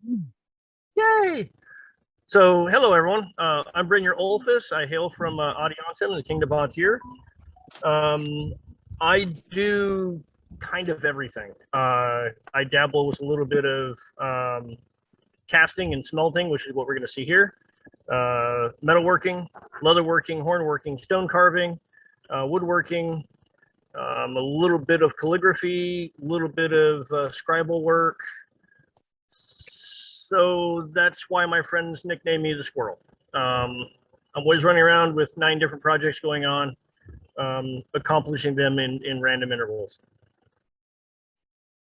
Yay! So, hello everyone. I'm Brynjarr Olfuss. I hail from Audianton, the Kingdom Volunteer. I do kind of everything. I dabble with a little bit of casting and smelting, which is what we're going to see here. Metalworking, leatherworking, hornworking, stone carving, woodworking, a little bit of calligraphy, a little bit of scribal work. So that's why my friends nicknamed me the Squirrel. I'm always running around with 9 different projects going on, accomplishing them in random intervals.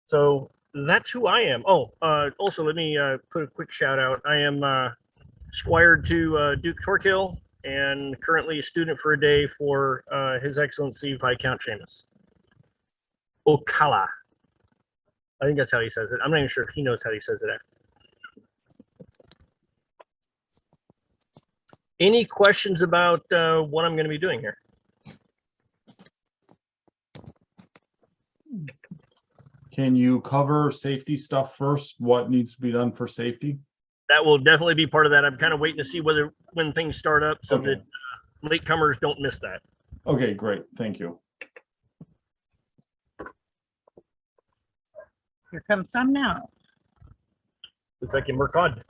So that's who I am. Oh, also let me put a quick shout out. I am squired to Duke Torquil and currently a student for a day for His Excellency Viscount Seamus Ocala. I think that's how he says it. I'm not even sure if he knows how he says it actually. Any questions about what I'm going to be doing here? Can you cover safety stuff first? What needs to be done for safety? That will definitely be part of that. I'm kind of waiting to see when things start up so that latecomers don't miss that. Okay, great. Thank you. Here comes some now. Looks like in Mercad.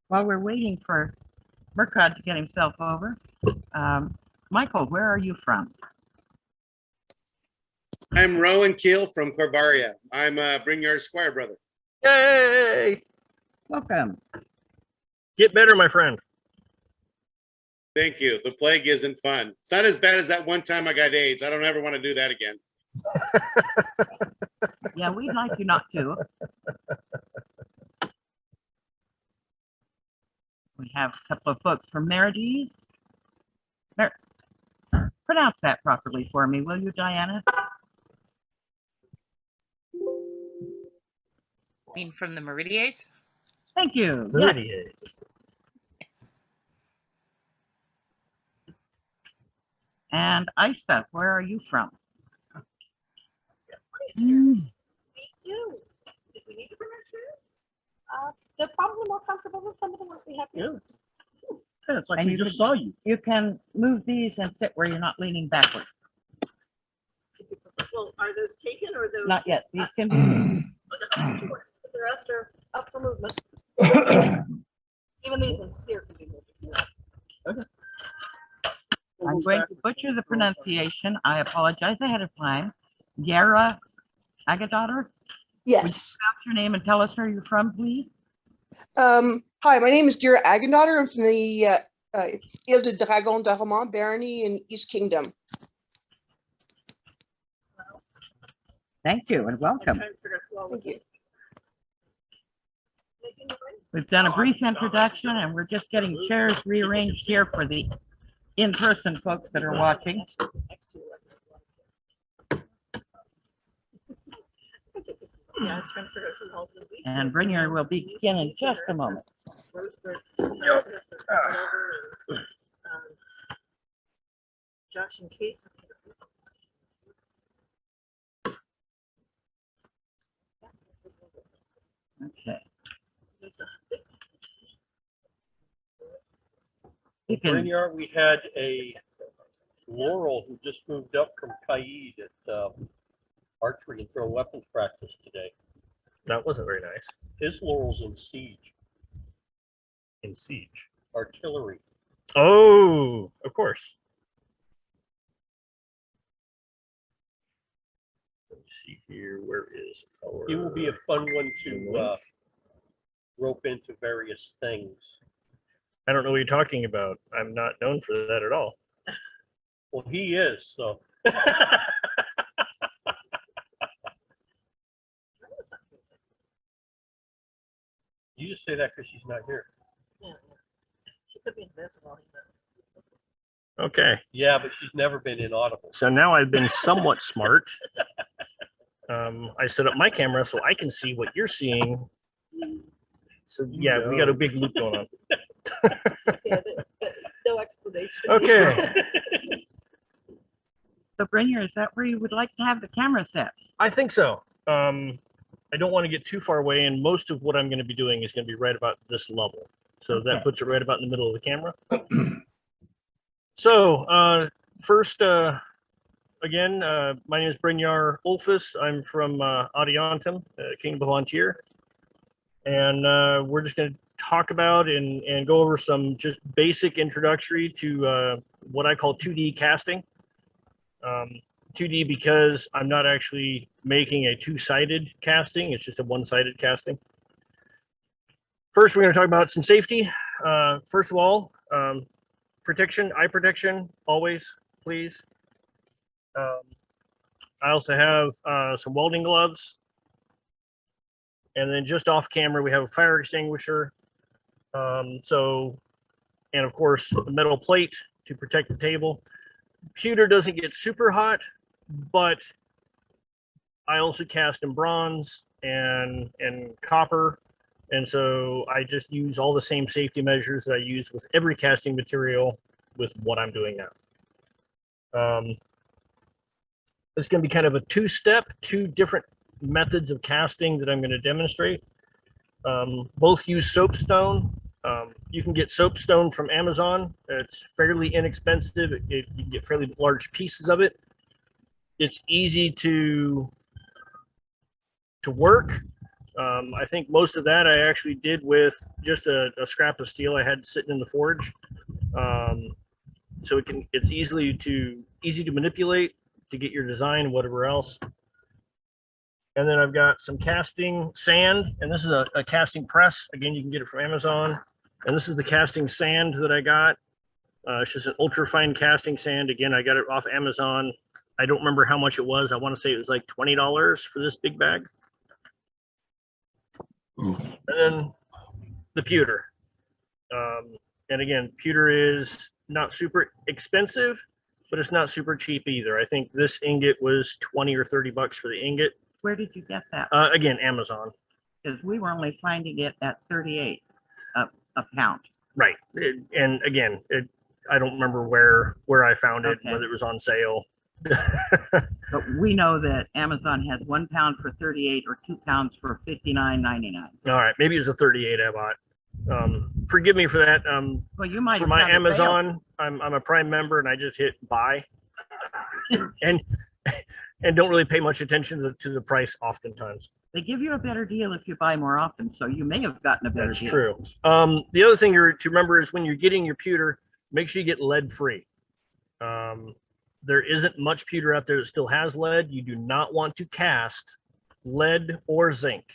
While we're waiting for Mercad to get himself over, Michael, where are you from? I'm Rowan Keel from Corvaria. I'm Brynjarr's squire brother. Yay! Welcome. Get better, my friend. Thank you. The plague isn't fun. It's not as bad as that one time I got AIDS. I don't ever want to do that again. Yeah, we'd like you not to. We have a couple of folks from Meridies. Pronounce that properly for me, will you, Diana? Mean from the Meridies? Thank you. Meridies. Yes. And Isa, where are you from? Me too. Did we need to bring our chairs? They're probably more comfortable than some of the ones we have here. Yeah, it's like And we you just can- saw you. You can move these and sit where you're not leaning backward. Well, are those taken or those? Not yet. These can be moved. The rest are up for movement. Even these ones here can be moved. Okay. I'm going to butcher the pronunciation. I apologize ahead of time. Yara Agadaughter, Yes. pronounce your name and tell us where you're from, please. Hi, my name is Gerald Agadaughter. I'm from the Ile de Dragon d'Armand barony in East Kingdom. Thank you and welcome. Thank you. We've done a brief introduction and we're just getting chairs rearranged here for the in-person folks that are watching. And Brynjarr will begin in just a moment. Josh and Kate. Okay. Brynjarr, we had a Laurel who just moved up from Kaid at archery and throw weapons practice today. That wasn't very nice. His Laurel's in siege, In siege. artillery. Oh, of course. Let me see here. Where is our... He will be a fun one to rope into various things. I don't know what you're talking about. I'm not known for that at all. Well, he is, so. You just say that because she's not here. Yeah. She could be invisible. Okay. Yeah, but she's never been inaudible. So now I've been somewhat smart. I set up my camera so I can see what you're seeing. So yeah, we got a big loop going on. Yeah, no explanation. Okay. So Brynjarr, is that where you would like to have the camera set? I think so. I don't want to get too far away, and most of what I'm going to be doing is going to be right about this level. So Okay. that puts it right about in the middle of the camera. So first, again, my name is Brynjarr Olfuss. I'm from Adiantum, Kingdom of Vontier. And we're just going to talk about and go over some just basic introductory to what I call 2D casting. 2D because I'm not actually making a two-sided casting, it's just a one-sided casting. First, we're going to talk about some safety. First of all, protection, eye protection, always, please. I also have some welding gloves. And then just off camera, we have a fire extinguisher. And of course, a metal plate to protect the table. Pewter doesn't get super hot, but I also cast in bronze and copper. And so I just use all the same safety measures that I use with every casting material with what I'm doing now. It's going to be kind of a two-step, two different methods of casting that I'm going to demonstrate. Both use soapstone. You can get soapstone from Amazon. It's fairly inexpensive. You can get fairly large pieces of it. It's easy to work. I think most of that I actually did with just a scrap of steel I had sitting in the forge. So it's easy to manipulate to get your design, whatever else. And then I've got some casting sand, and this is a casting press. Again, you can get it from Amazon. And this is the casting sand that I got. It's just an ultra fine casting sand. Again, I got it off Amazon. I don't remember how much it was. I want to say it was like $20 for this big bag. And then the pewter. And again, pewter is not super expensive, but it's not super cheap either. I think this ingot was 20 or 30 bucks for the ingot. Where did you get that? Again, Amazon. Because we were only finding it at 38 a pound. Right. And again, I don't remember where I found it, Okay. whether it was on sale. But we know that Amazon has 1 pound for 38 or 2 pounds for $59.99. All right, maybe it was a 38 I bought. Forgive me for that. Well, you might For have my found a sale. Amazon, I'm a Prime member, and I just hit buy, and don't really pay much attention to the price oftentimes. They give you a better deal if you buy more often, so you may have gotten a better That's deal. true. The other thing to remember is when you're getting your pewter, make sure you get lead free. There isn't much pewter out there that still has lead. You do not want to cast lead or zinc.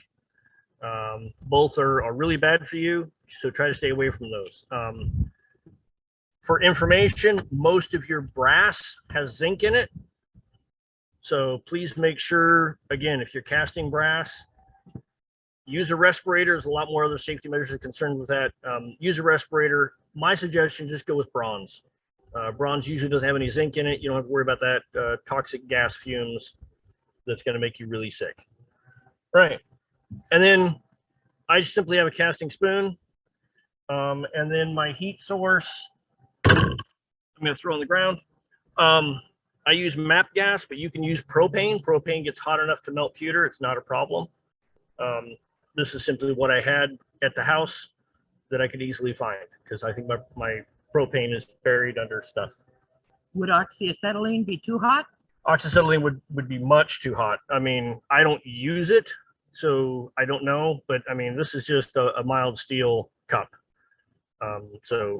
Both are really bad for you, so try to stay away from those. For information, most of your brass has zinc in it. So please make sure, again, if you're casting brass, use a respirator. There's a lot more other safety measures concerned with that. Use a respirator. My suggestion, just go with bronze. Bronze usually doesn't have any zinc in it. You don't have to worry about that toxic gas fumes that's going to make you really sick. Right. And then I just simply have a casting spoon. And then my heat source, I'm going to throw on the ground. I use MAP gas, but you can use propane. Propane gets hot enough to melt pewter. It's not a problem. This is simply what I had at the house that I could easily find because I think my propane is buried under stuff. Would oxyacetylene be too hot? Oxyacetylene would be much too hot. I mean, I don't use it, so I don't know. But I mean, this is just a mild steel cup. So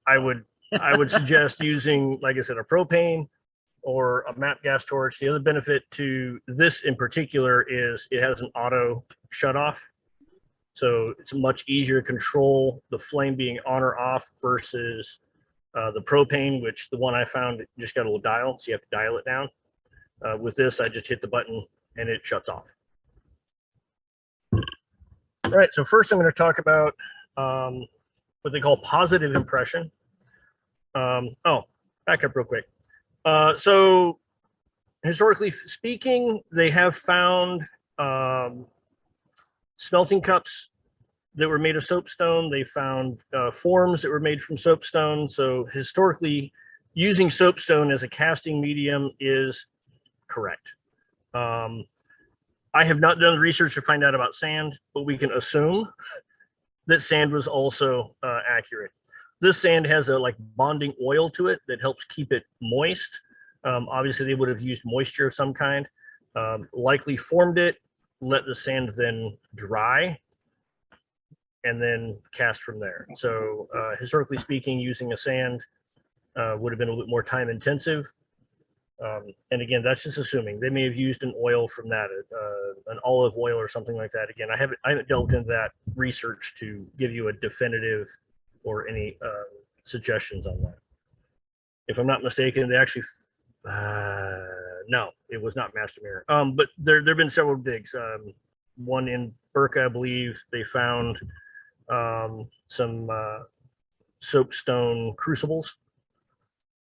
I would suggest using, like I said, a propane or a MAP gas torch. The other benefit to this in particular is it has an auto shut off. So it's much easier to control the flame being on or off versus the propane, which the one I found just got a little dial, so you have to dial it down. With this, I just hit the button and it shuts off. All right, so first I'm going to talk about what they call positive impression. Back up real quick. So historically speaking, they have found smelting cups that were made of soapstone. They found forms that were made from soapstone. So historically, using soapstone as a casting medium is correct. I have not done the research to find out about sand, but we can assume that sand was also accurate. This sand has a like bonding oil to it that helps keep it moist. Obviously, they would have used moisture of some kind, likely formed it, let the sand then dry, and then cast from there. So historically speaking, using a sand would have been a little bit more time intensive. And again, that's just assuming they may have used an oil from that, an olive oil or something like that. Again, I haven't delved into that research to give you a definitive or any suggestions on that. If I'm not mistaken, they actually, no, it was not master mirror. But there've been several digs. One in Burka, I believe, they found some soapstone crucibles.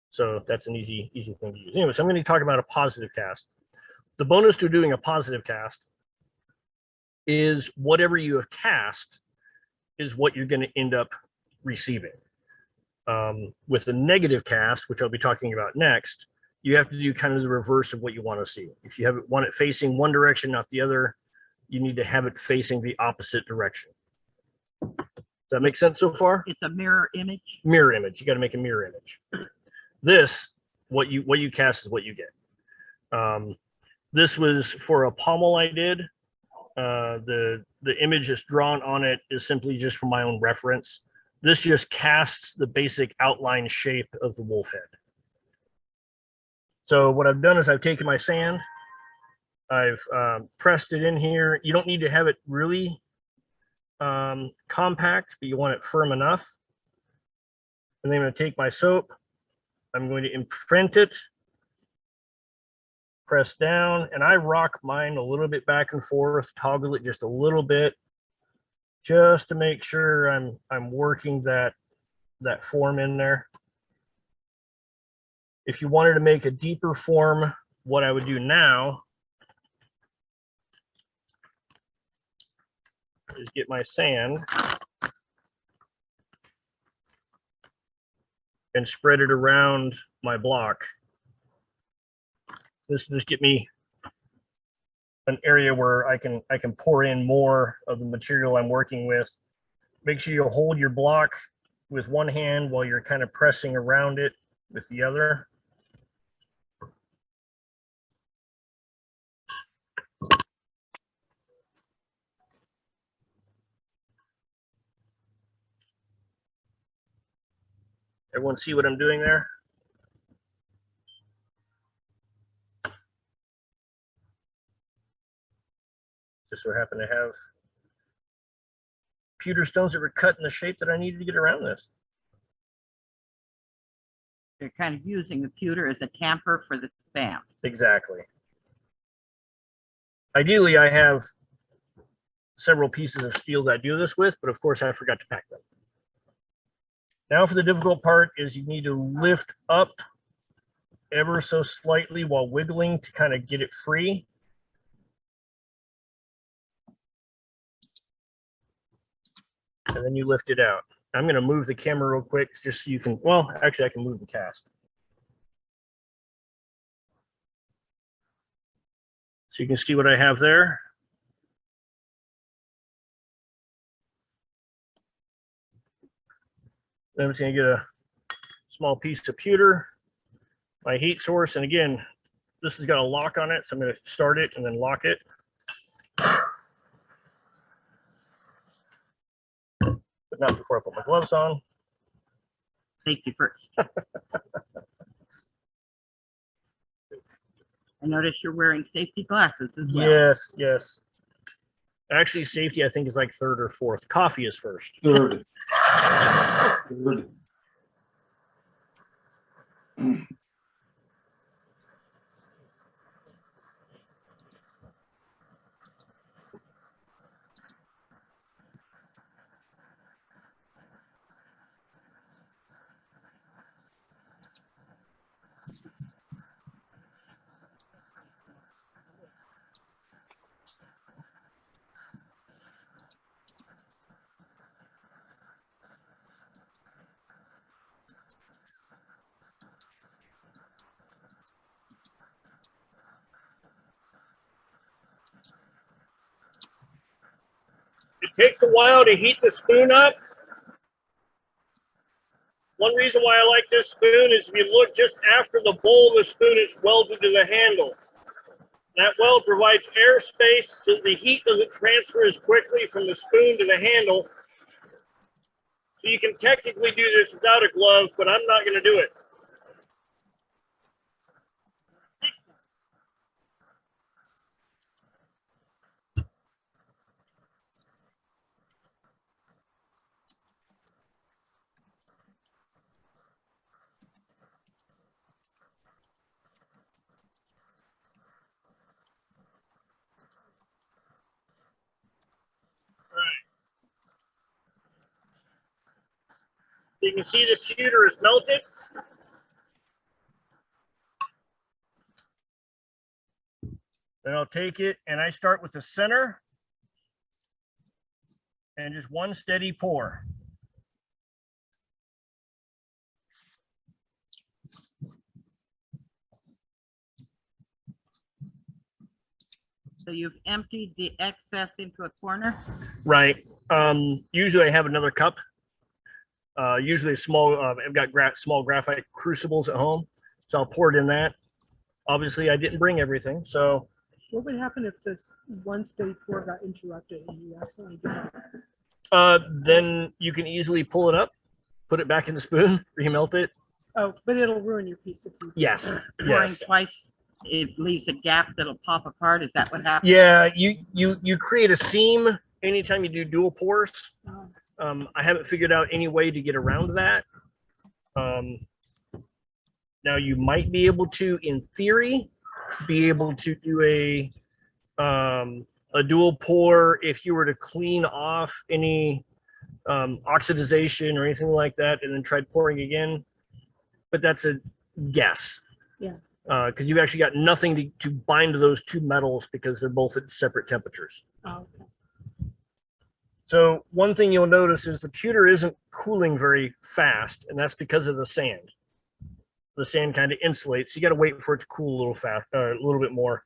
So that's an easy thing to use. Anyways, I'm going to talk about a positive cast. The bonus to doing a positive cast is whatever you have cast is what you're going to end up receiving. With the negative cast, which I'll be talking about next, you have to do kind of the reverse of what you want to see. If you want it facing one direction, not the other, you need to have it facing the opposite direction. Does that make sense so far? It's a mirror image. Mirror image. You got to make a mirror image. This, what you cast is what you get. This was for a pommel I did. The image that's drawn on it is simply just for my own reference. This just casts the basic outline shape of the wolf head. So what I've done is I've taken my sand, I've pressed it in here. You don't need to have it really compact, but you want it firm enough. And then I'm going to take my soap. I'm going to imprint it, press down, and I rock mine a little bit back and forth, toggle it just a little bit, just to make sure I'm working that form in there. If you wanted to make a deeper form, what I would do now is get my sand and spread it around my block. This will just get me an area where I can pour in more of the material I'm working with. Make sure you hold your block with one hand while you're kind of pressing around it with the other. Everyone see what I'm doing there? Just so happen to have pewter stones that were cut in the shape that I needed to get around this. They're kind of using the pewter as a tamper for the stamp. Exactly. Ideally, I have several pieces of steel that I do this with, but of course I forgot to pack them. Now for the difficult part is you need to lift up ever so slightly while wiggling to kind of get it free. And then you lift it out. I'm going to move the camera real quick just so you can, well, actually I can move the cast. So you can see what I have there. Then I'm just going to get a small piece of pewter, my heat source, and again, this has got a lock on it, so I'm going to start it and then lock it. But not before I put my gloves on. Safety first. I notice you're wearing safety glasses as well. Yes, yes. Actually, safety I think is like third or fourth. Coffee is first. Third. Third. It takes a while to heat the spoon up. One reason why I like this spoon is if you look just after the bowl of the spoon, it's welded to the handle. That weld provides airspace so the heat doesn't transfer as quickly from the spoon to the handle. So you can technically do this without a glove, but I'm not going to do it. You can see the pewter is melted. Then I'll take it and I start with the center and just one steady pour. So you've emptied the excess into a corner? Right. Usually I have another cup. Usually a small, I've got small graphite crucibles at home, so I'll pour it in that. Obviously I didn't bring everything, so. What would happen if this one steady pour got interrupted and you accidentally did that? Then you can easily pull it up, put it back in the spoon, remelt it. Oh, but it'll ruin your piece if you. Yes, Pouring yes. twice, it leaves a gap that'll pop apart. Is that what happens? Yeah, you create a seam anytime you do dual pours. Oh. I haven't figured out any way to get around that. Now you might be able to, in theory, be able to do a dual pour if you were to clean off any oxidization or anything like that, and then tried pouring again. But that's a guess. Yeah. Because you've actually got nothing to bind those two metals because they're both at separate temperatures. Oh, okay. So one thing you'll notice is the pewter isn't cooling very fast, and that's because of the sand. The sand kind of insulates. You got to wait for it to cool a little fast, a little bit more.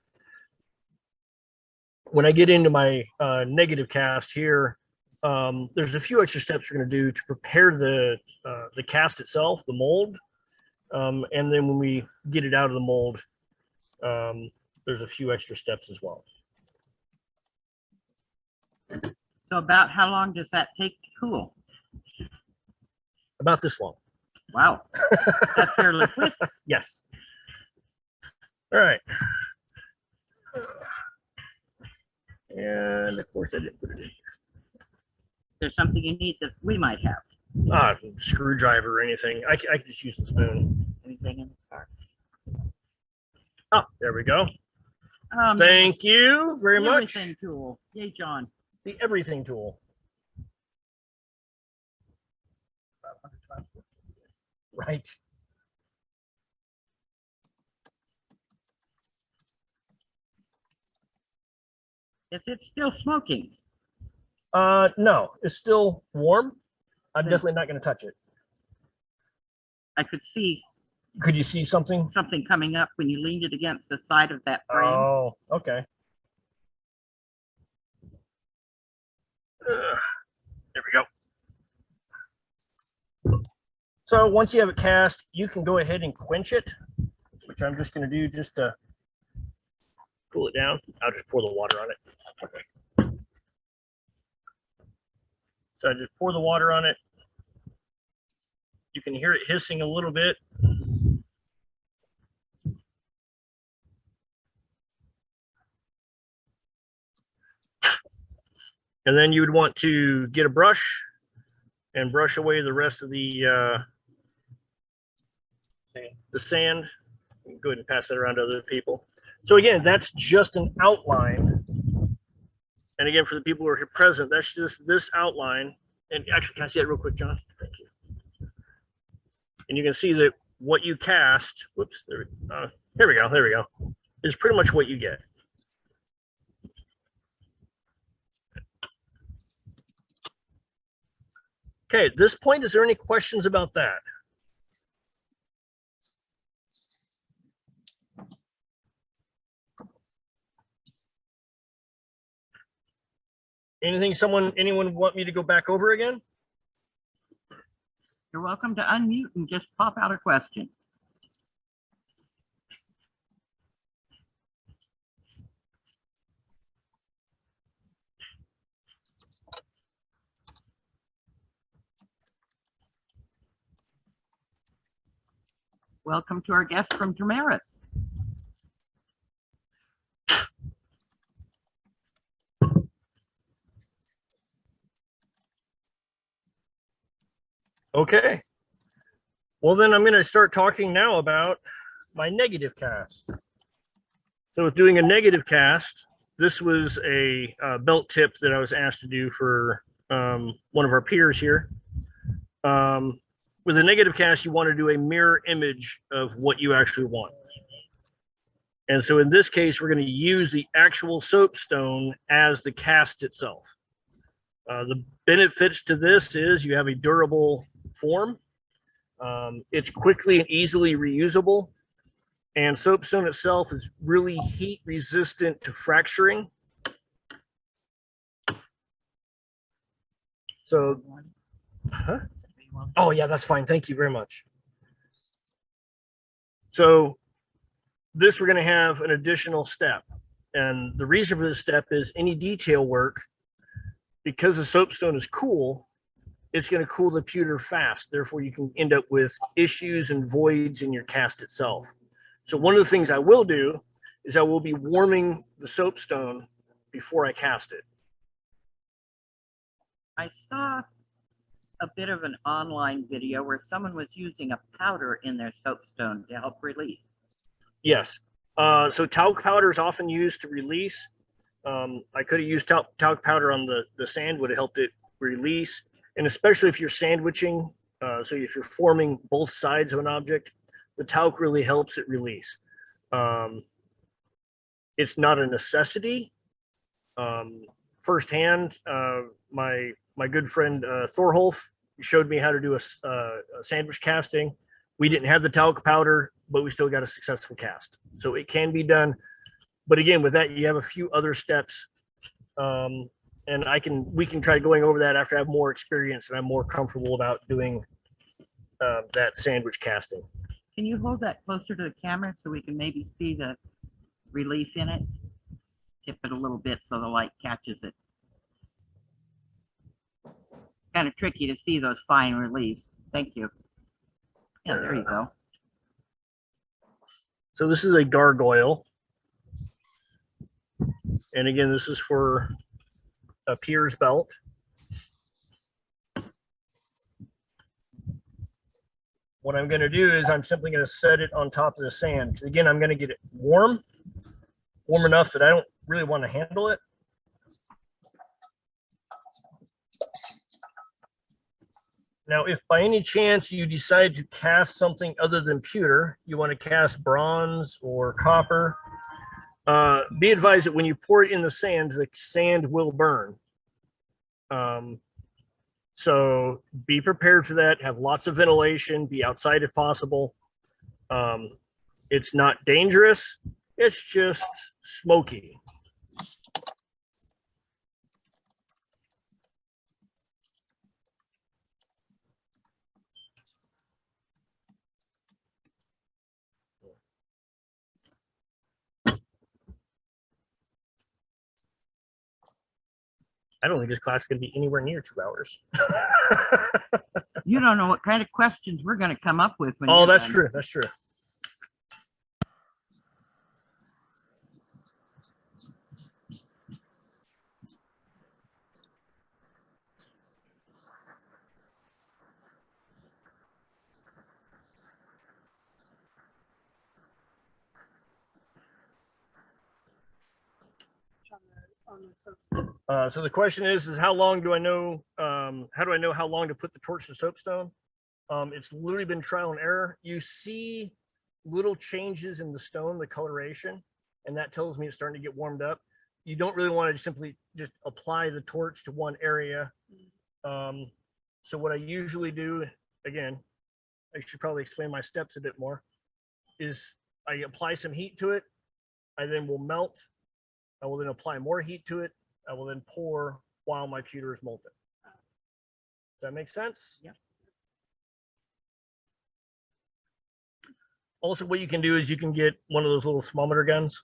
When I get into my negative cast here, there's a few extra steps we're going to do to prepare the cast itself, the mold, and then when we get it out of the mold, there's a few extra steps as well. So about how long does that take to cool? About this long. Wow, that's fairly quick. Yes. All right. And of course I didn't put it in. There's something you need that we might have. Screwdriver or anything. I can just use the spoon. Anything in the car? Oh, there we go. Um, Thank you very much. Everything tool. Yay, John. The everything tool. Right. Is it still smoking? No, it's still warm. I'm Okay. definitely not going to touch it. I could see Could you see something? something coming up when you leaned it against the side of that frame. Oh, okay. There we go. So once you have it cast, you can go ahead and quench it, which I'm just going to do just to cool it down. I'll just pour the water on it. Okay. So I just pour the water on it. You can hear it hissing a little bit. And then you would want to get a brush and brush away the rest of the sand. Go ahead and pass that around to other people. So again, that's just an outline. And again, for the people who are here present, that's just this outline. And actually, can I see that real quick, John? Thank you. And you can see that what you cast, whoops, there we go, is pretty much what you get. Okay, at this point, is there any questions about that? Anyone want me to go back over again? You're welcome to unmute and just pop out a question. Welcome to our guest from Trimaris. Okay. Well, then I'm going to start talking now about my negative cast. So with doing a negative cast, this was a belt tip that I was asked to do for one of our peers here. With a negative cast, you want to do a mirror image of what you actually want. And so in this case, we're going to use the actual soapstone as the cast itself. The benefits to this is you have a durable form. It's quickly and easily reusable. And soapstone itself is really heat resistant to fracturing. So, oh yeah, that's fine. Thank you very much. So this, we're going to have an additional step. And the reason for this step is any detail work, because the soapstone is cool, it's going to cool the pewter fast. Therefore, you can end up with issues and voids in your cast itself. So one of the things I will do is I will be warming the soapstone before I cast it. I saw a bit of an online video where someone was using a powder in their soapstone to help release. Yes. So talc powder is often used to release. I could have used talc powder on the sand, would have helped it release. And especially if you're sandwiching, so if you're forming both sides of an object, the talc really helps it release. It's not a necessity. Firsthand, my good friend Thorholf showed me how to do a sandwich casting. We didn't have the talc powder, but we still got a successful cast. So it can be done. But again, with that, you have a few other steps. And we can try going over that after I have more experience and I'm more comfortable about doing that sandwich casting. Can you hold that closer to the camera so we can maybe see the relief in it? Tip it a little bit so the light catches it. Kind of tricky to see those fine reliefs. Thank you. Yeah, there you go. So this is a gargoyle. And again, this is for a pier's belt. What I'm going to do is I'm simply going to set it on top of the sand. Again, I'm going to get it warm enough that I don't really want to handle it. Now, if by any chance you decide to cast something other than pewter, you want to cast bronze or copper, be advised that when you pour it in the sand will burn. So be prepared for that. Have lots of ventilation. Be outside if possible. It's not dangerous. It's just smoky. I don't think this class is going to be anywhere near 2 hours. You don't know what kind of questions we're going to come up with. When Oh, you're that's done. true. That's true. So the question is how long do I know? How do I know how long to put the torch to soapstone? It's literally been trial and error. You see little changes in the stone, the coloration, and that tells me it's starting to get warmed up. You don't really want to simply just apply the torch to one area. So what I usually do, again, I should probably explain my steps a bit more, is I apply some heat to it. I then will melt. I will then apply more heat to it. I will then pour while my pewter is molten. Does that make sense? Yeah. Also, what you can do is you can get one of those little thermometer guns,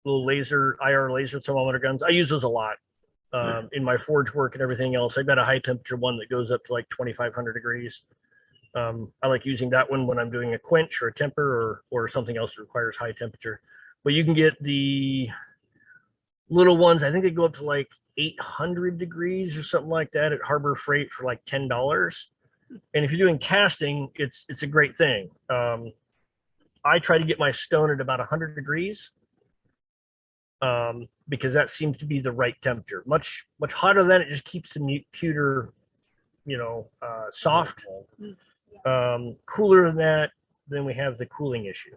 little laser, IR laser thermometer guns. I use those a lot in my forge work and everything else. I've got a high temperature one that goes up to like 2,500 degrees. I like using that one when I'm doing a quench or a temper or something else that requires high temperature. But you can get the little ones. I think they go up to like 800 degrees or something like that at Harbor Freight for like $10. And if you're doing casting, it's a great thing. I try to get my stone at about 100 degrees because that seems to be the right temperature. Much hotter than it just keeps the pewter, soft. Cooler than that, then we have the cooling issue.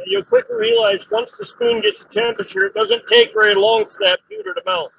You'll quickly realize once the spoon gets the temperature, it doesn't take very long for that pewter to melt.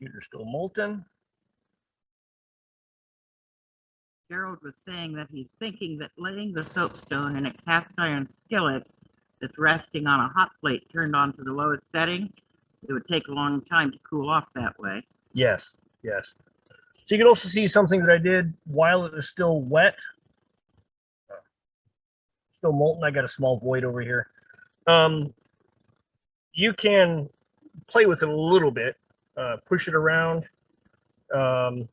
Pewter's still molten. Gerald was saying that he's thinking that laying the soapstone in a cast iron skillet that's resting on a hot plate turned on to the lowest setting, it would take a long time to cool off that way. Yes, yes. So you can also see something that I did while it was still wet. Still molten. I got a small void over here. You can play with it a little bit, push it around. So I'm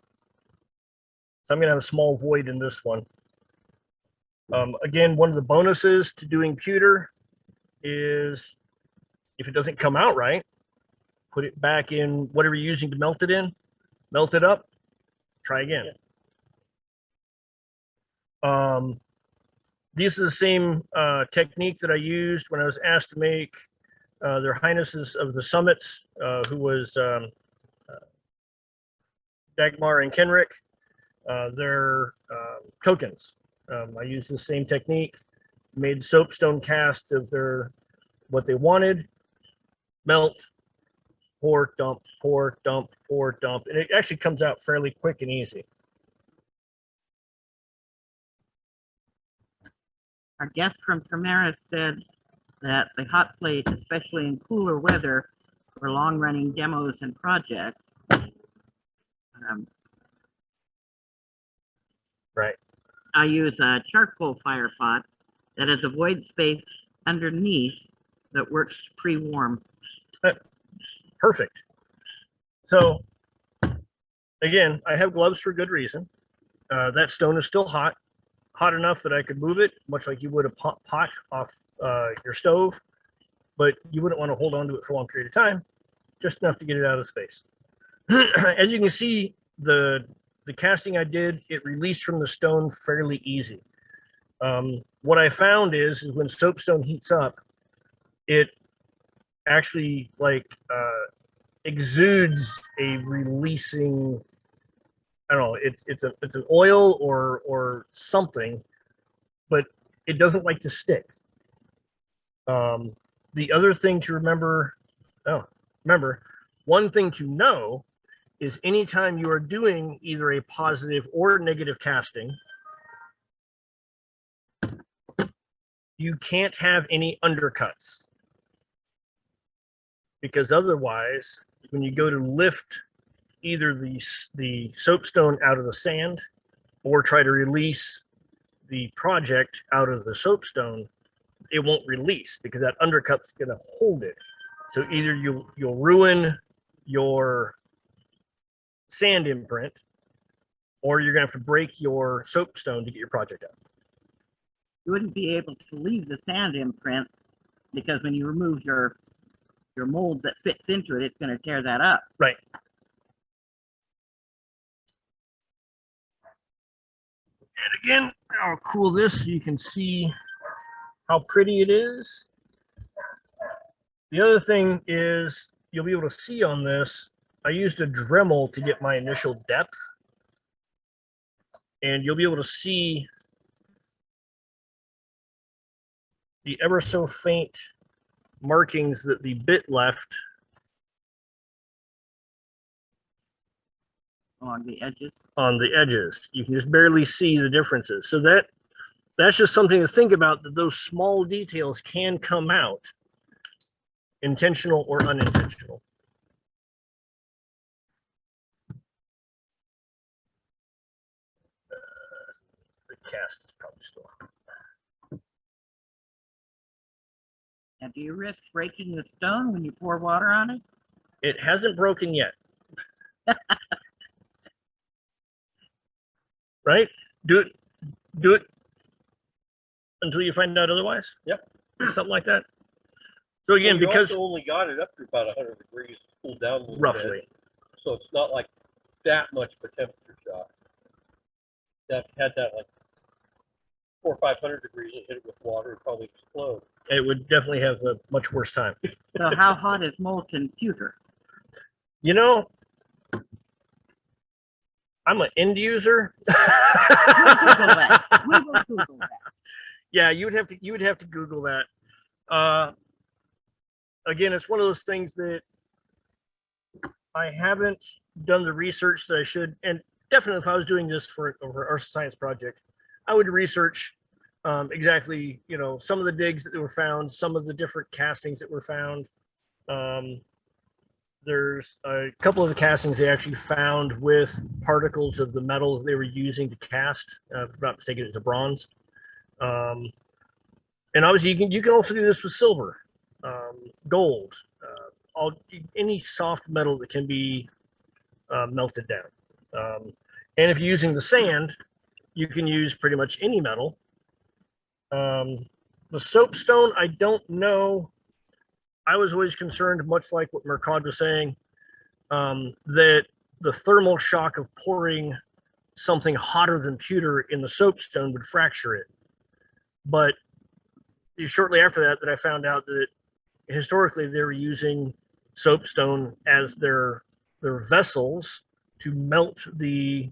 going to have a small void in this one. Again, one of the bonuses to doing pewter is if it doesn't come out right, put it back in whatever you're using to melt it in, melt it up, try again. This is the same technique that I used when I was asked to make their highnesses of the summits, who was Dagmar and Kenrick, their tokens. I used the same technique, made soapstone cast of what they wanted, melt, pour, dump, pour, dump, pour, dump, and it actually comes out fairly quick and easy. Our guest from Trimaris said that the hot plate, especially in cooler weather for long-running demos and projects, Right. I use a charcoal fire pot that has a void space underneath that works pre-warm. Perfect. So again, I have gloves for good reason. That stone is still hot enough that I could move it, much like you would a pot off your stove, but you wouldn't want to hold on to it for a long period of time, just enough to get it out of space. As you can see, the casting I did, it released from the stone fairly easy. What I found is when soapstone heats up, it actually exudes a releasing, I don't know, it's an oil or something, but it doesn't like to stick. The other thing to remember, one thing to know is anytime you are doing either a positive or negative casting, you can't have any undercuts. Because otherwise, when you go to lift either the soapstone out of the sand or try to release the project out of the soapstone, it won't release because that undercut's going to hold it. So either you'll ruin your sand imprint, or you're going to have to break your soapstone to get your project out. You wouldn't be able to leave the sand imprint because when you remove your mold that fits into it, it's going to tear that up. Right. And again, I'll cool this so you can see how pretty it is. The other thing is you'll be able to see on this, I used a Dremel to get my initial depth. And you'll be able to see the ever so faint markings that the bit left On the edges. On the edges. You can just barely see the differences. So that's just something to think about, that those small details can come out, intentional or unintentional. The cast is probably still on. Now, do you risk breaking the stone when you pour water on it? It hasn't broken yet. Right? Do it until you find out otherwise. Yep. Something like that. So again, Well, you because also only got it up to about 100 degrees, cooled down a little roughly, bit, so it's not like that much of a temperature shock. That had that like 400 or 500 degrees and hit it with water, it'd probably explode. it would definitely have a much worse time. So how hot is molten pewter? You know, I'm an end user. We'll Google that. We will Google that. Yeah, you would have to Google that. Again, it's one of those things that I haven't done the research that I should, and definitely if I was doing this for our science project, I would research exactly, some of the digs that were found, some of the different castings that were found. There's a couple of the castings they actually found with particles of the metal that they were using to cast. If I'm not mistaken, it's a bronze. And obviously, you can also do this with silver, gold, any soft metal that can be melted down. And if you're using the sand, you can use pretty much any metal. The soapstone, I don't know. I was always concerned, much like what Mercad was saying, that the thermal shock of pouring something hotter than pewter in the soapstone would fracture it. But shortly after that I found out that historically they were using soapstone as their vessels to melt the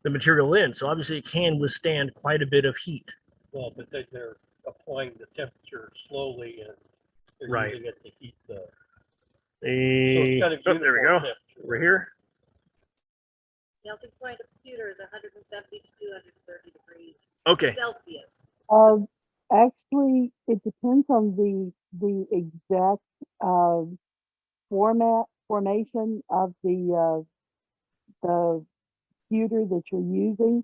material in. So obviously it can withstand quite a bit of heat. Well, but they're applying the temperature slowly and they're Right. using it to heat the. So There it's kind of we go. uniform temperature. We're here. Melting point of pewter is 170 to 230 degrees Okay. Celsius. Actually, it depends on the exact formation of the pewter that you're using.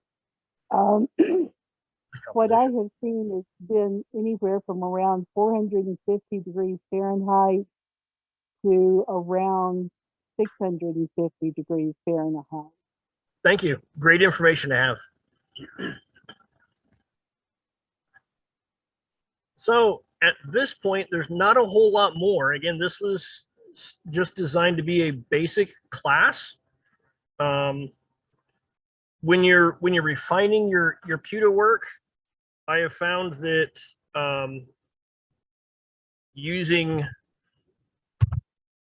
What I have seen has been anywhere from around 450 degrees Fahrenheit to around 650 degrees Fahrenheit. Thank you. Great information to have. So at this point, there's not a whole lot more. Again, this was just designed to be a basic class. When you're refining your pewter work, I have found that using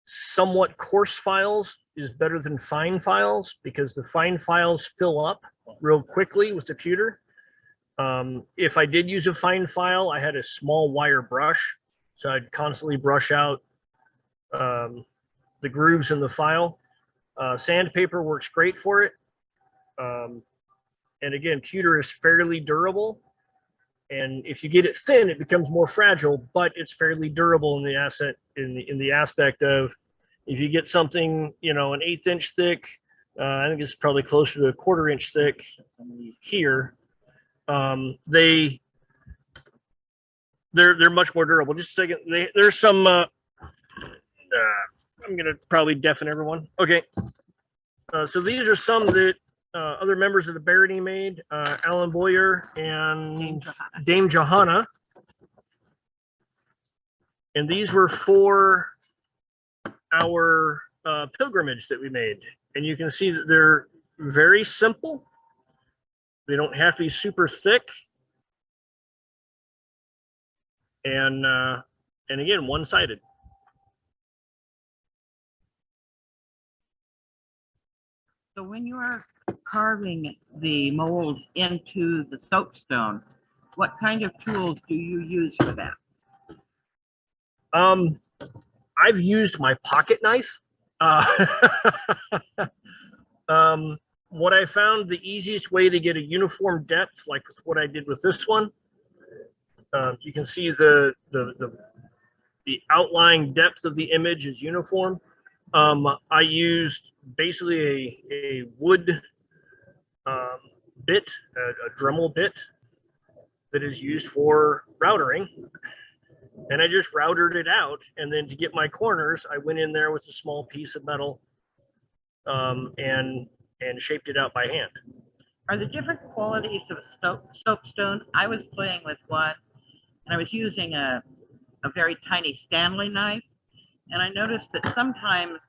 somewhat coarse files is better than fine files, because the fine files fill up real quickly with the pewter. If I did use a fine file, I had a small wire brush, so I'd constantly brush out the grooves in the file. Sandpaper works great for it. And again, pewter is fairly durable. And if you get it thin, it becomes more fragile, but it's fairly durable in the aspect of, if you get something, you know, an 1/8 inch thick, I think it's probably closer to a 1/4 inch thick here. They're much more durable. Just a second. There's some. I'm gonna probably deafen everyone. Okay. So these are some that other members of the Barony made. Alan Boyer and Dame Johanna. And these were for our pilgrimage that we made. And you can see that they're very simple. They don't have to be super thick. And again, one-sided. So when you are carving the mold into the soapstone, what kind of tools do you use for that? I've used my pocket knife. What I found the easiest way to get a uniform depth, like what I did with this one, you can see the outlying depth of the image is uniform. I used basically a wood bit, a Dremel bit that is used for routering. And I just routered it out. And then to get my corners, I went in there with a small piece of metal and shaped it out by hand. Are the different qualities of soapstone? I was playing with one, and I was using a very tiny Stanley knife. And I noticed that sometimes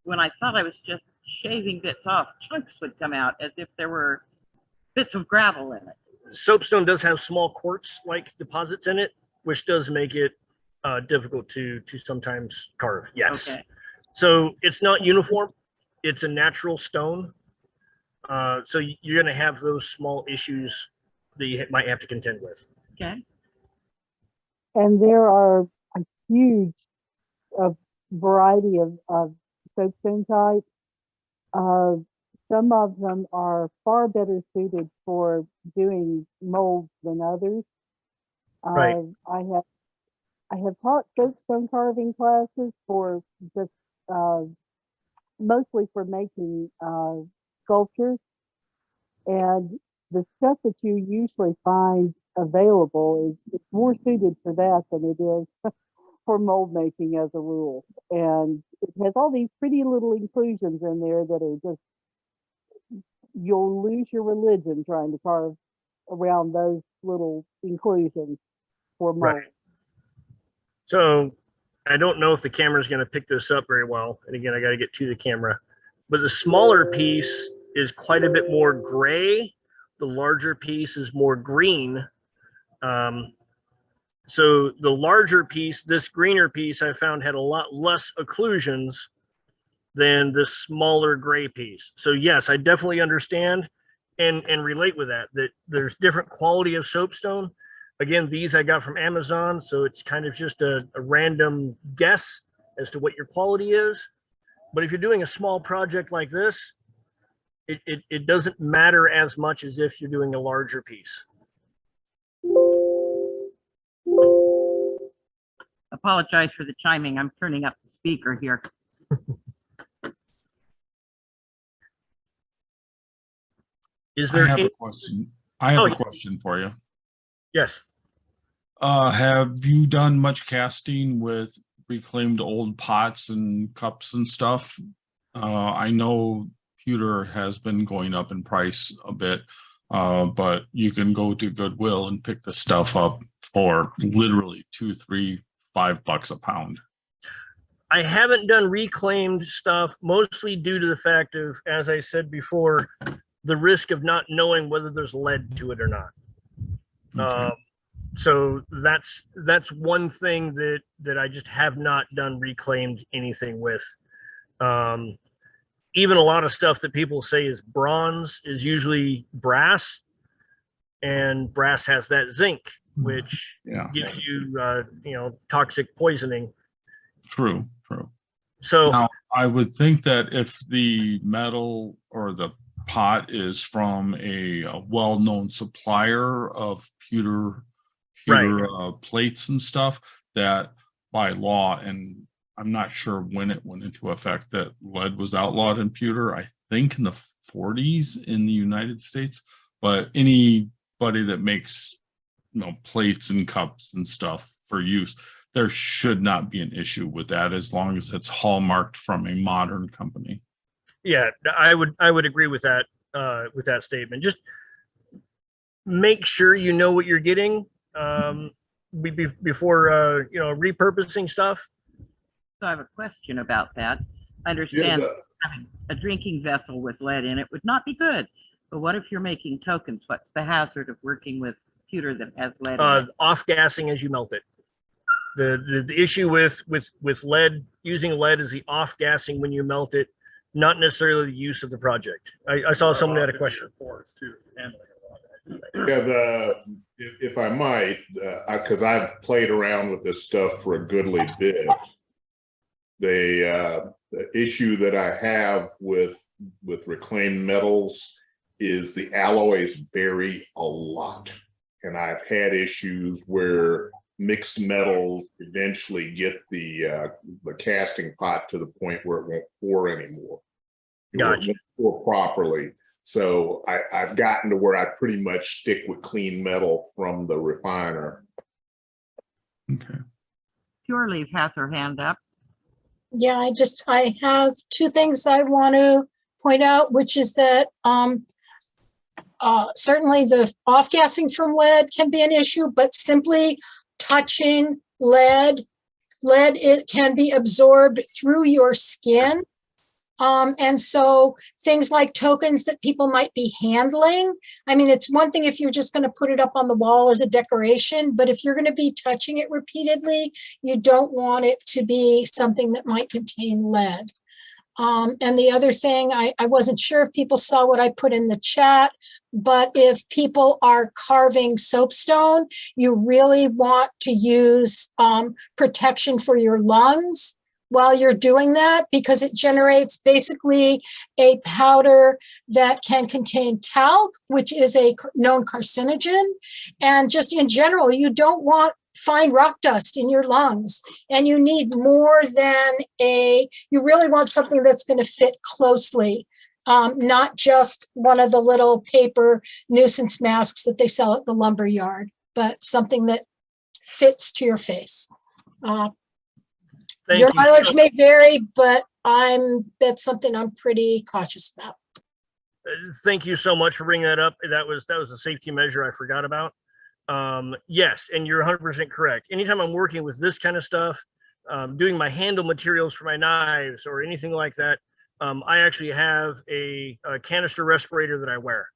when I thought I was just shaving bits off, chunks would come out as if there were bits of gravel in it. Soapstone does have small quartz-like deposits in it, which does make it difficult to sometimes carve. Yes. Okay. So it's not uniform. It's a natural stone. So you're going to have those small issues that you might have to contend with. Okay. And there are a huge variety of soapstone types. Some of them are far better suited for doing molds than others. Right. I have taught soapstone carving classes for just mostly for making sculptures, and the stuff that you usually find available is more suited for that than it is for mold making as a rule. And it has all these pretty little inclusions in there that are just, you'll lose your religion trying to carve around those little inclusions for mold. Right. So I don't know if the camera is going to pick this up very well. And again, I got to get to the camera. But the smaller piece is quite a bit more gray. The larger piece is more green. So the larger piece, this greener piece, I found had a lot less occlusions than the smaller gray piece. So yes, I definitely understand and relate with that there's different quality of soapstone. Again, these I got from Amazon, so it's kind of just a random guess as to what your quality is. But if you're doing a small project like this, it doesn't matter as much as if you're doing a larger piece. Apologize for the chiming. I'm turning up the speaker here. Is there I have a question. I have a question for you. Yes. Have you done much casting with reclaimed old pots and cups and stuff? I know pewter has been going up in price a bit. But you can go to Goodwill and pick the stuff up for literally $2, $3, $5 a pound. I haven't done reclaimed stuff, mostly due to the fact of, as I said before, the risk of not knowing whether there's lead to it or not. Okay. So that's one thing that I just have not done reclaimed anything with. Even a lot of stuff that people say is bronze is usually brass, and brass has that zinc, which gives you, toxic poisoning. True. So Now, I would think that if the metal or the pot is from a well-known supplier of pewter plates and stuff, that by law, and I'm not sure when it went into effect, that lead was outlawed in pewter, I think in the 40s in the United States, but anybody that makes, plates and cups and stuff for use, there should not be an issue with that as long as it's hallmarked from a modern company. Yeah, I would agree with that statement. Just make sure you know what you're getting before repurposing stuff. So I have a question about that. I understand having a drinking vessel with lead in it would not be good. But what if you're making tokens? What's the hazard of working with pewter that has lead in it? Off-gassing as you melt it. The issue with lead, using lead, is the off-gassing when you melt it, not necessarily the use of the project. I saw someone had a question. Yeah, if I might, because I've played around with this stuff for a goodly bit. The issue that I have with reclaimed metals is the alloys vary a lot, and I've had issues where mixed metals eventually get the casting pot to the point where it won't pour anymore. Gotcha. It won't pour properly. So I've gotten to where I pretty much stick with clean metal from the refiner. Okay. Fjorlief has her hand up. Yeah, I have two things I want to point out, which is that certainly the off-gassing from lead can be an issue, but simply touching lead, it can be absorbed through your skin. And so things like tokens that people might be handling, I mean, it's one thing if you're just going to put it up on the wall as a decoration, but if you're going to be touching it repeatedly, you don't want it to be something that might contain lead. And the other thing, I wasn't sure if people saw what I put in the chat, but if people are carving soapstone, you really want to use protection for your lungs while you're doing that, because it generates basically a powder that can contain talc, which is a known carcinogen. And just in general, you don't want fine rock dust in your lungs, and you need more than you really want something that's going to fit closely, not just one of the little paper nuisance masks that they sell at the lumber yard, but something that fits to your face. Your mileage may vary, but that's something I'm pretty cautious about. Thank you so much for bringing that up. That was a safety measure I forgot about. Yes, and you're 100% correct. Anytime I'm working with this kind of stuff, doing my handle materials for my knives or anything like that, I actually have a canister respirator that I wear.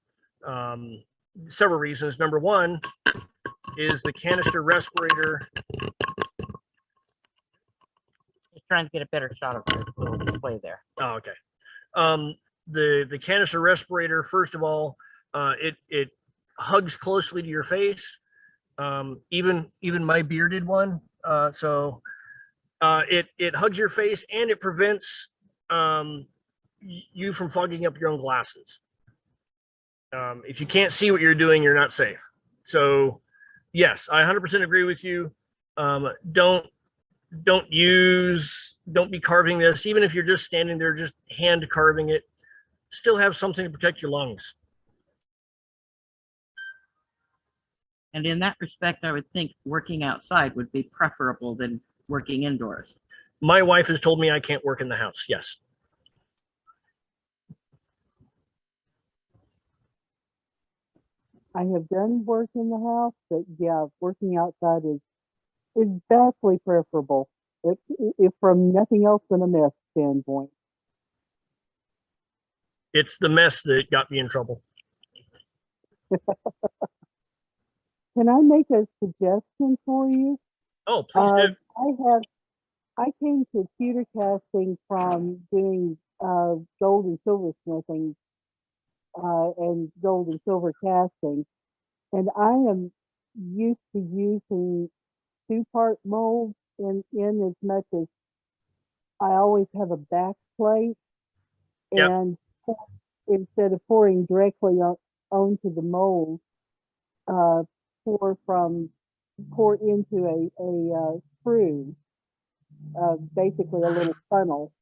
Several reasons. Number one is the canister respirator. Just trying to get a better shot of the little display there. Oh, okay. The canister respirator, first of all, it hugs closely to your face. Even my bearded one. So it hugs your face, and it prevents you from fogging up your own glasses. If you can't see what you're doing, you're not safe. So yes, I 100% agree with you. Don't be carving this. Even if you're just standing there, just hand carving it, still have something to protect your lungs. And in that respect, I would think working outside would be preferable than working indoors. My wife has told me I can't work in the house. Yes. I have done work in the house, but yeah, working outside is vastly preferable. If from nothing else than a mess standpoint. It's the mess that got me in trouble. Can I make a suggestion for you? Oh, please do. I came to pewter casting from doing gold and silver smithing and gold and silver casting, and I am used to using two-part molds in as much as I always have a back plate, Yep. and instead of pouring directly onto the mold, pour into a screw, basically a little funnel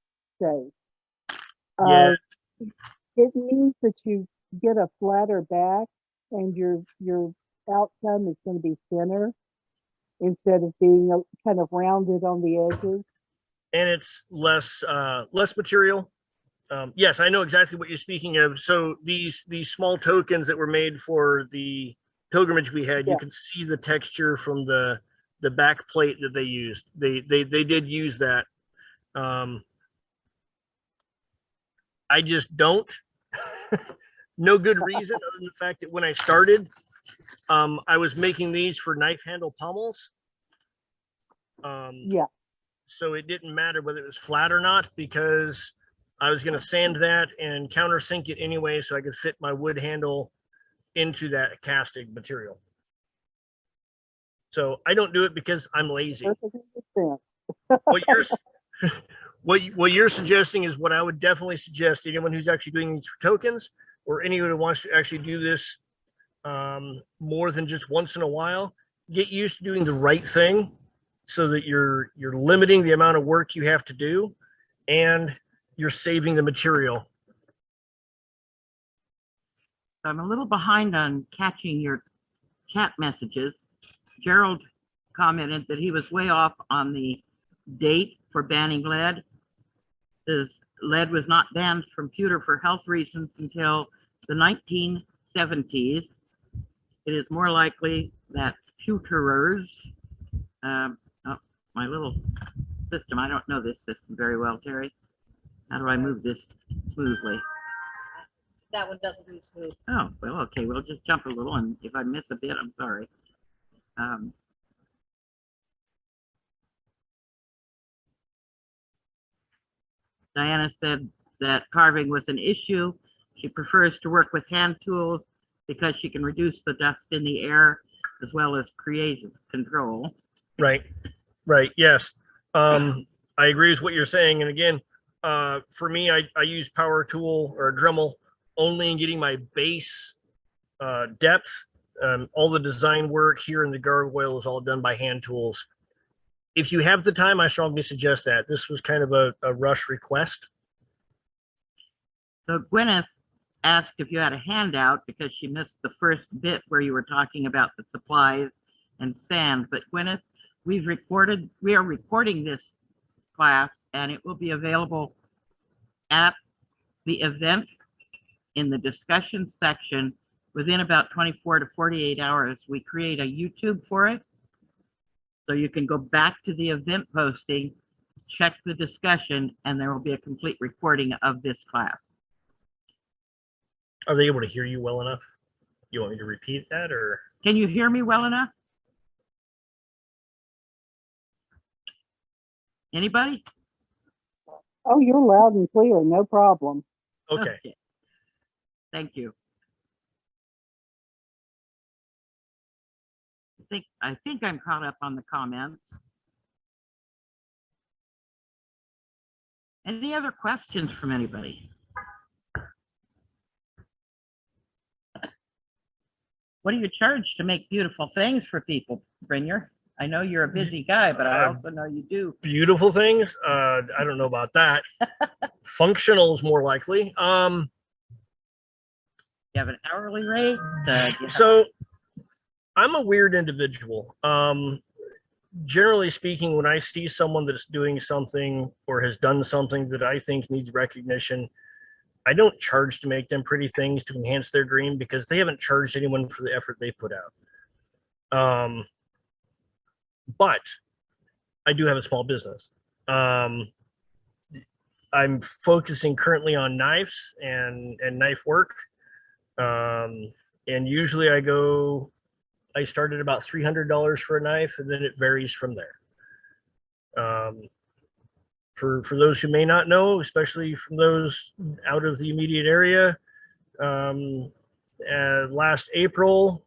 shape. Yeah. It means that you get a flatter back, and your outcome is going to be thinner instead of being kind of rounded on the edges. And it's less material. Yes, I know exactly what you're speaking of. So these small tokens that were made for the pilgrimage we had, Yeah. you can see the texture from the back plate that they used. They did use that. I just don't. No good reason other than the fact that when I started, I was making these for knife handle pommels. Yeah. So it didn't matter whether it was flat or not, because I was going to sand that and countersink it anyway, so I could fit my wood handle into that casting material. So I don't do it because I'm lazy. What you're suggesting is what I would definitely suggest to anyone who's actually doing these for tokens, or anyone who wants to actually do this more than just once in a while. Get used to doing the right thing, so that you're limiting the amount of work you have to do, and you're saving the material. I'm a little behind on catching your chat messages. Gerald commented that he was way off on the date for banning lead. Says lead was not banned from pewter for health reasons until the 1970s. It is more likely that pewterers, my little system, I don't know this system very well, Terry. How do I move this smoothly? That one doesn't move smooth. Oh, well, okay, we'll just jump a little, and if I miss a bit, I'm sorry. Diana said that carving was an issue. She prefers to work with hand tools because she can reduce the dust in the air as well as creative control. Right, yes. I agree with what you're saying. And again, for me, I use power tool or a Dremel only in getting my base depth. All the design work here in the gargoyle is all done by hand tools. If you have the time, I strongly suggest that. This was kind of a rush request. So Gwyneth asked if you had a handout because she missed the first bit where you were talking about the supplies and sand. But Gwyneth, we are recording this class, and it will be available at the event in the discussion section within about 24 to 48 hours. We create a YouTube for it. So you can go back to the event posting, check the discussion, and there will be a complete recording of this class. Are they able to hear you well enough? You want me to repeat that, or? Can you hear me well enough? Anybody? Oh, you're loud and clear, no problem. Okay. Thank you. I think I'm caught up on the comments. Any other questions from anybody? What do you charge to make beautiful things for people, Brynjarr? I know you're a busy guy, but I also know you do. Beautiful things? I don't know about that. Functional is more likely. You have an hourly rate? So I'm a weird individual. Generally speaking, when I see someone that's doing something or has done something that I think needs recognition, I don't charge to make them pretty things to enhance their dream because they haven't charged anyone for the effort they put out. But I do have a small business. I'm focusing currently on knives and knife work. And usually I start at about $300 for a knife, and then it varies from there. For those who may not know, especially from those out of the immediate area, last April,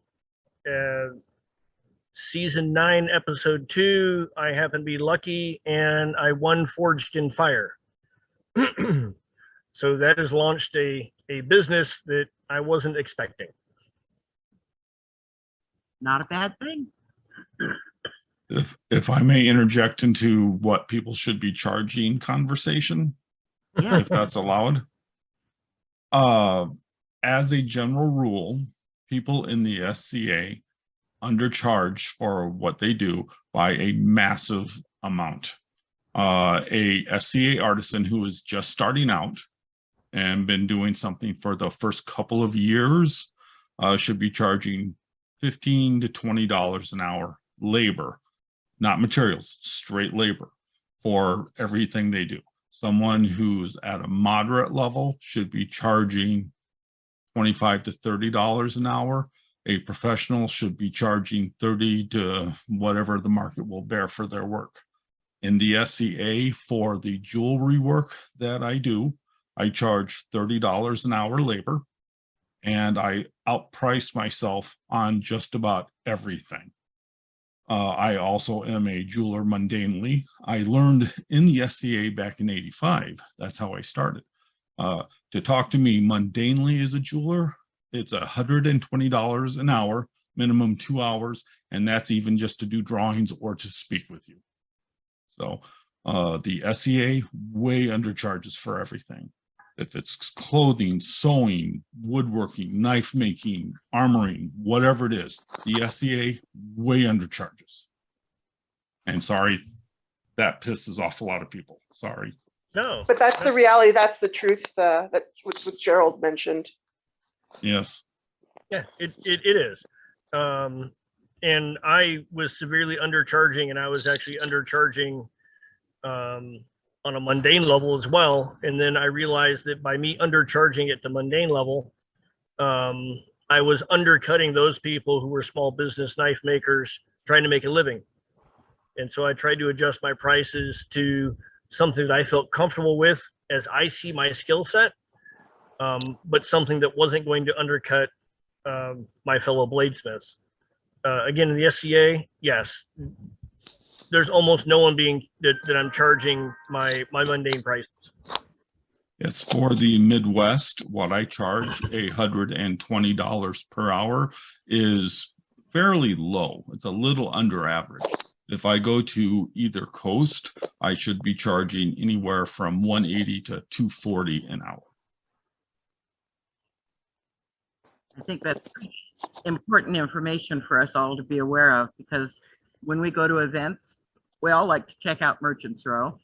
season 9, episode 2, I happened to be lucky and I won Forged in Fire. So that has launched a business that I wasn't expecting. Not a bad thing. If I may interject into what people should be charging conversation, Yeah. if that's allowed. As a general rule, people in the SCA undercharge for what they do by a massive amount. A SCA artisan who is just starting out and been doing something for the first couple of years should be charging $15 to $20 an hour labor, not materials, straight labor for everything they do. Someone who's at a moderate level should be charging $25 to $30 an hour. A professional should be charging $30 to whatever the market will bear for their work. In the SCA, for the jewelry work that I do, I charge $30 an hour labor, and I outprice myself on just about everything. I also am a jeweler mundanely. I learned in the SCA back in '85. That's how I started. To talk to me mundanely as a jeweler, it's $120 an hour, minimum 2 hours, and that's even just to do drawings or to speak with you. So the SCA way undercharges for everything. If it's clothing, sewing, woodworking, knife making, armoring, whatever it is, the SCA way undercharges. And sorry, that pisses off a lot of people. Sorry. No. But that's the reality. That's the truth that what Gerald mentioned. Yes. Yeah, it is. And I was severely undercharging, and I was actually undercharging on a mundane level as well. And then I realized that by me undercharging at the mundane level, I was undercutting those people who were small business knife makers trying to make a living. And so I tried to adjust my prices to something that I felt comfortable with as I see my skill set, but something that wasn't going to undercut my fellow bladesmiths. Again, in the SCA, yes, there's almost no one that I'm charging my mundane prices. Yes, for the Midwest, what I charge $120 per hour is fairly low. It's a little under average. If I go to either coast, I should be charging anywhere from $180 to $240 an hour. I think that's important information for us all to be aware of, because when we go to events, we all like to check out Merchants Row.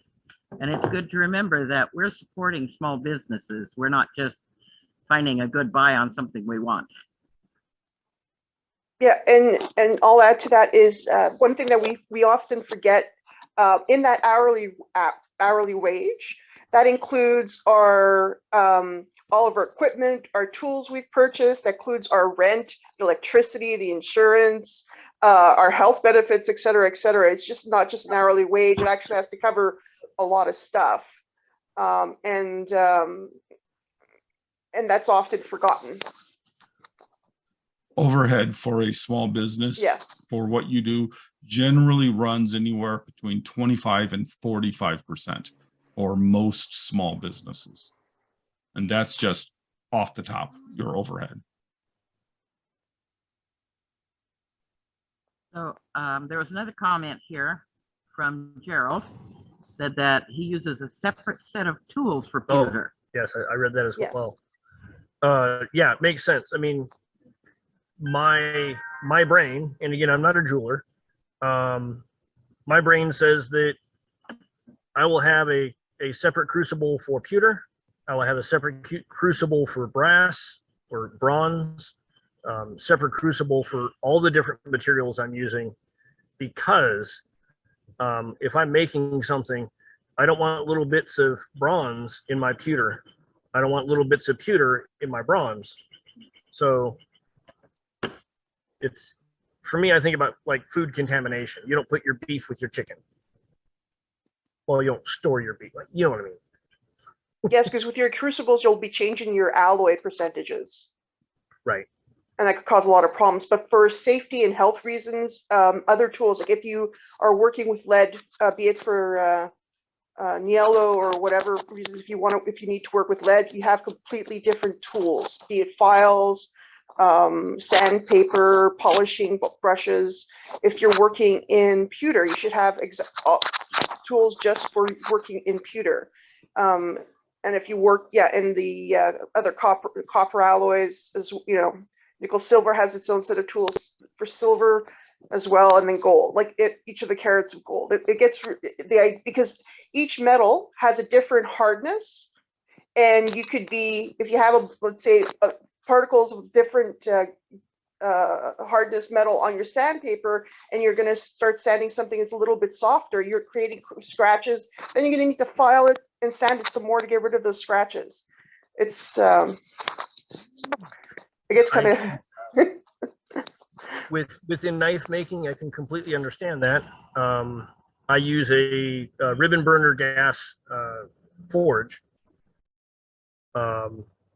And it's good to remember that we're supporting small businesses. We're not just finding a good buy on something we want. Yeah, and I'll add to that is one thing that we often forget in that hourly wage, that includes our all of our equipment, our tools we've purchased, that includes our rent, the electricity, the insurance, our health benefits, et cetera, et cetera. It's just not just an hourly wage. It actually has to cover a lot of stuff. And that's often forgotten. Overhead for a small business, yes, for what you do, generally runs anywhere between 25 and 45% for most small businesses. And that's just off the top, your overhead. So there was another comment here from Gerald, said that he uses a separate set of tools for pewter. Yes, I read that as yes. well. Yeah, it makes sense. I mean, my brain, and again, I'm not a jeweler, my brain says that I will have a separate crucible for pewter, I will have a separate crucible for brass or bronze, separate crucible for all the different materials I'm using, because if I'm making something, I don't want little bits of bronze in my pewter. I don't want little bits of pewter in my bronze. So it's, for me, I think about like food contamination. You don't put your beef with your chicken. Well, you don't store your beef. Like, you know what I mean? Yes, because with your crucibles, you'll be changing your alloy percentages. Right. And that could cause a lot of problems. But for safety and health reasons, other tools, like if you are working with lead, be it for Niello or whatever reasons, if you need to work with lead, you have completely different tools, be it files, sandpaper, polishing brushes. If you're working in pewter, you should have tools just for working in pewter. And if you work, in the other copper alloys, as you know, nickel silver has its own set of tools for silver as well, and then gold, like each of the carats of gold. It gets because each metal has a different hardness, and you could be, if you have let's say particles of different hardness metal on your sandpaper, and you're going to start sanding something that's a little bit softer, you're creating scratches. Then you're going to need to file it and sand it some more to get rid of those scratches. It's it gets kind of within knife making, I can completely understand that. I use a ribbon burner gas forge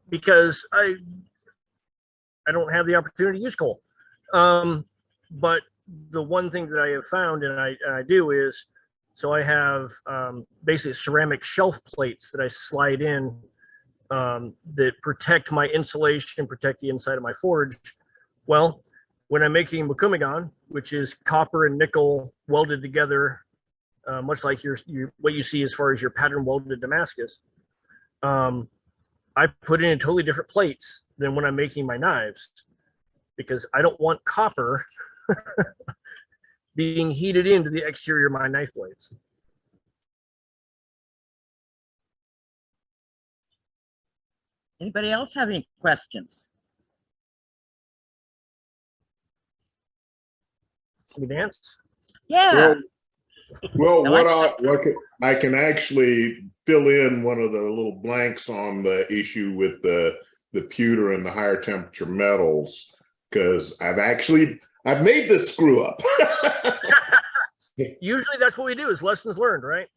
because I don't have the opportunity to use coal. But the one thing that I have found, and I do, is, so I have basically ceramic shelf plates that I slide in that protect my insulation, protect the inside of my forge. Well, when I'm making Mukumigan, which is copper and nickel welded together, much like what you see as far as your pattern welded Damascus, I put in totally different plates than when I'm making my knives, because I don't want copper being heated into the exterior of my knife blades. Anybody else have any questions? Can we dance? Yeah. Well, I I can actually fill in one of the little blanks on the issue with the pewter and the higher temperature metals, because I've made this screw up. Usually that's what we do, is lessons learned, right?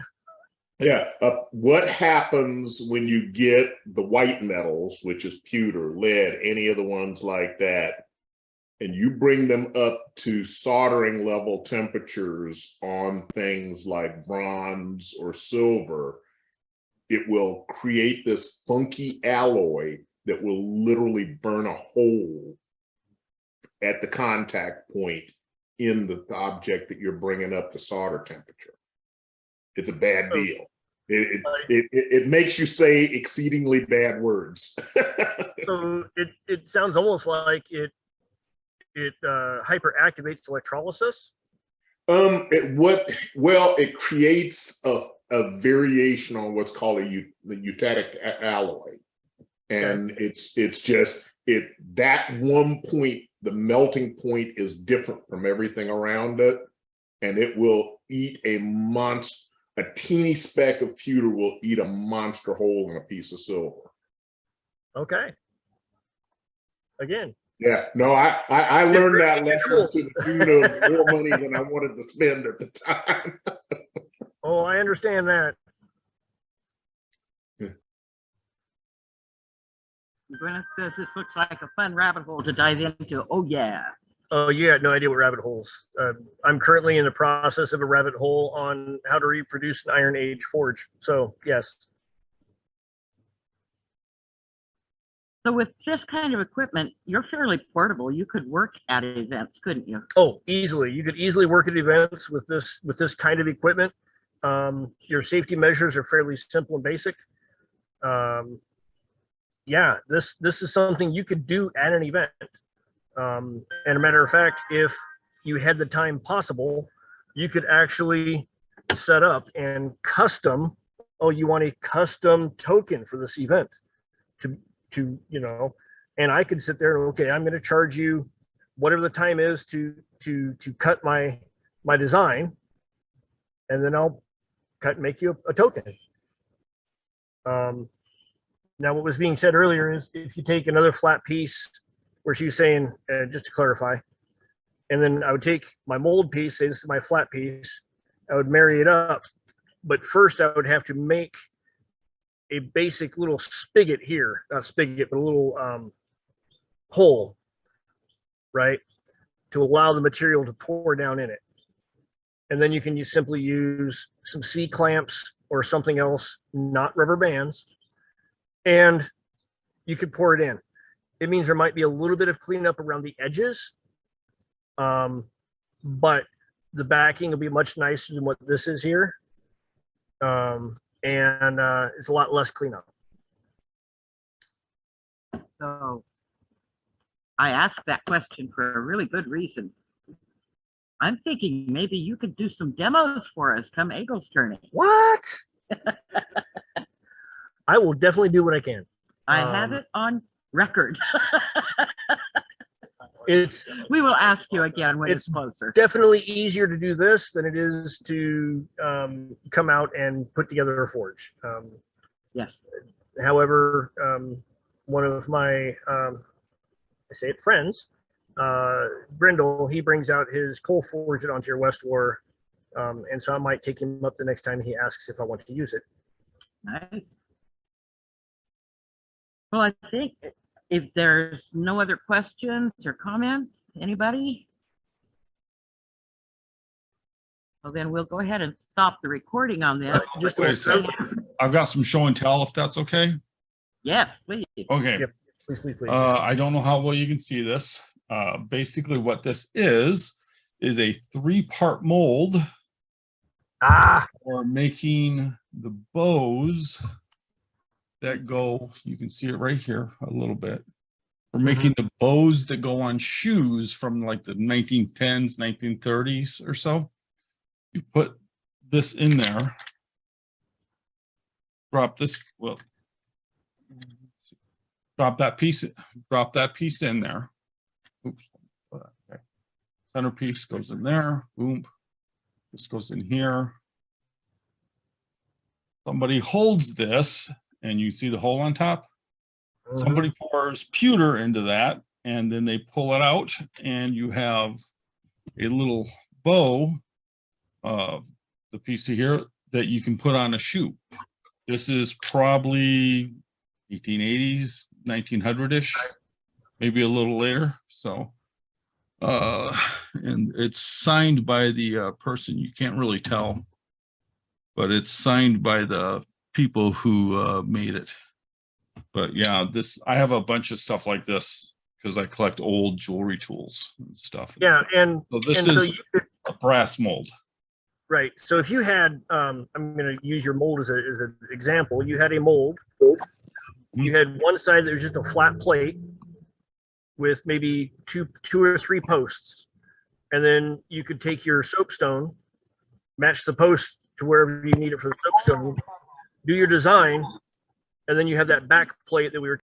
Yeah. What happens when you get the white metals, which is pewter, lead, any of the ones like that, and you bring them up to soldering level temperatures on things like bronze or silver, it will create this funky alloy that will literally burn a hole at the contact point in the object that you're bringing up to solder temperature. It's a bad deal. It makes you say exceedingly bad words. So it sounds almost like it hyperactivates electrolysis. It creates a variation on what's called the eutectic alloy, and it's just that one point, the melting point is different from everything around it, and it will eat a teeny speck of pewter will eat a monster hole in a piece of silver. Okay. Again. Yeah, no, I learned that lesson to the tune of more money than I wanted to spend at the time. Oh, I understand that. Gwyneth says this looks like a fun rabbit hole to dive into. Oh, yeah. Oh, you had no idea what rabbit holes. I'm currently in the process of a rabbit hole on how to reproduce an Iron Age forge. So, yes. So with this kind of equipment, you're fairly portable. You could work at events, couldn't you? Oh, easily. You could easily work at events with this kind of equipment. Your safety measures are fairly simple and basic. Yeah, this is something you could do at an event. And a matter of fact, if you had the time possible, you could actually set up and custom oh, you want a custom token for this event to you know, and I could sit there and, okay, I'm going to charge you whatever the time is to cut my design, and then I'll make you a token. Now, what was being said earlier is if you take another flat piece, where she was saying, just to clarify, and then I would take my mold piece, say this is my flat piece, I would marry it up, but first I would have to make a basic little spigot here, not spigot, but a little hole, right, to allow the material to pour down in it. And then you can simply use some C-clamps or something else, not rubber bands, and you could pour it in. It means there might be a little bit of cleanup around the edges, but the backing will be much nicer than what this is here. And it's a lot less cleanup. So I asked that question for a really good reason. I'm thinking maybe you could do some demos for us come Eagles Tourney. What? I will definitely do what I can. I have it on record. We will ask you again when it's closer. Definitely easier to do this than it is to come out and put together a forge. Yes. However, one of my friends, Brindle, he brings out his coal forge at Ontario West War, and so I might take him up the next time he asks if I want to use it. Nice. Well, I think if there's no other questions or comments, anybody? Well, then we'll go ahead and stop the recording on this. Just wait a second. I've got some show and tell, if that's okay. Yes, please. Okay. Yep. Please. I don't know how well you can see this. Basically what this is a 3-part mold for making the bows that go, you can see it right here a little bit. We're making the bows that go on shoes from like the 1910s, 1930s or so. You put this in there, drop this, well, drop that piece in there. Oops. Okay. Centerpiece goes in there. Boom. This goes in here. Somebody holds this, and you see the hole on top. Somebody pours pewter into that, and then they pull it out, and you have a little bow, the piece of here that you can put on a shoe. This is probably 1880s, 1900-ish, maybe a little later. So, and it's signed by the person, you can't really tell, but it's signed by the people who made it. But yeah, I have a bunch of stuff like this because I collect old jewelry tools and stuff. Yeah, and so this is a brass mold. Right. So if you had, I'm going to use your mold as an example. You had a mold. You had one side that was just a flat plate with maybe two or three posts, and then you could take your soapstone, match the post to wherever you need it for the soapstone, do your design, and then you have that back plate that we were